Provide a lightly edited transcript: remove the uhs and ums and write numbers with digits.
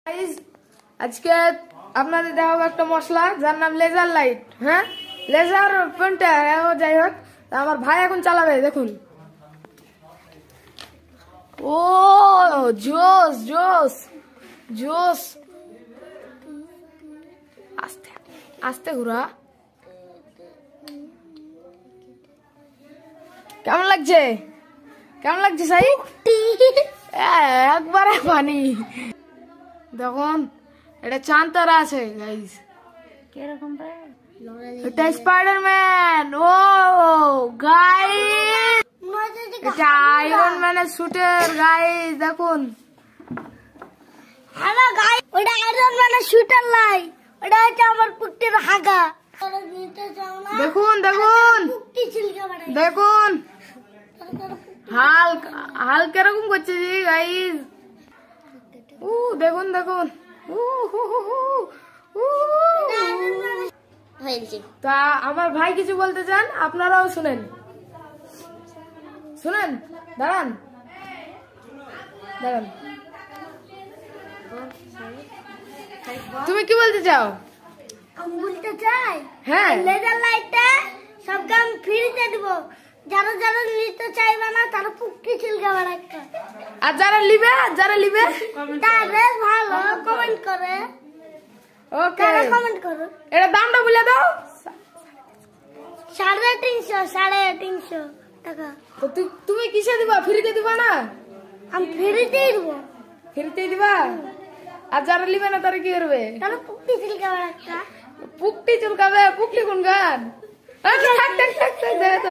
Guys আজকে আপনাদের দেখাবো একটা মশলা যার নাম লেজার লাইট। হ্যাঁ, লেজার পেন্টার। যাই হোক, আমার ভাই এখন চালাবে, দেখুন। ও জোস জোস জোস, আস্তে আস্তে ঘুরা। কেমন লাগছে? কেমন লাগছে সাই? একবারে পানি। দেখুন, এটা চাঁদতারা আছে গাইস। কিরকম এটা স্পাইডারম্যান। ও গাইস, এটা আয়রন ম্যানের শুটের গাইস। দেখুন, হ্যালো গাইস, ওটা আয়রন ম্যানের শুটার লাই, ওটা হচ্ছে আমার পুক্তির হাগা। দেখুন দেখুন পুক্তি ছিলকে বাড়াই দেখুন, হাল্ক হাল্ক এরকম করছে জি গাইস। দেখুন দেখুন, হয়েছে। তা আমার ভাই কিছু বলতে চান, আপনারাও শুনেন। শুনেন, দাঁড়ান দাঁড়ান, তুমি কি বলতে চাও? আমি বলতে চাই, হ্যাঁ, লেজার লাইটটা সব কাম ফ্রিতে দিব। যারা যারা নিতে চাইবে না তারা পুক্তি ছিলকে বাড়াই। আর যারা লিবে তারা ভালো কমেন্ট করে। ওকে, কমেন্ট করো। এটা দামটা বলে দাও। 350 টাকা। তো তুমি কিসে দিবা? ফ্রিতে দিবা না? আমি ফ্রিতেই দিব। ফ্রিতে দিবা। আর যারা লিবে না তারা কি করবে? তারা পুক্তি ছিলকে বাড়াই। পুকটি চুলকাবে। পুকটি কোন গান?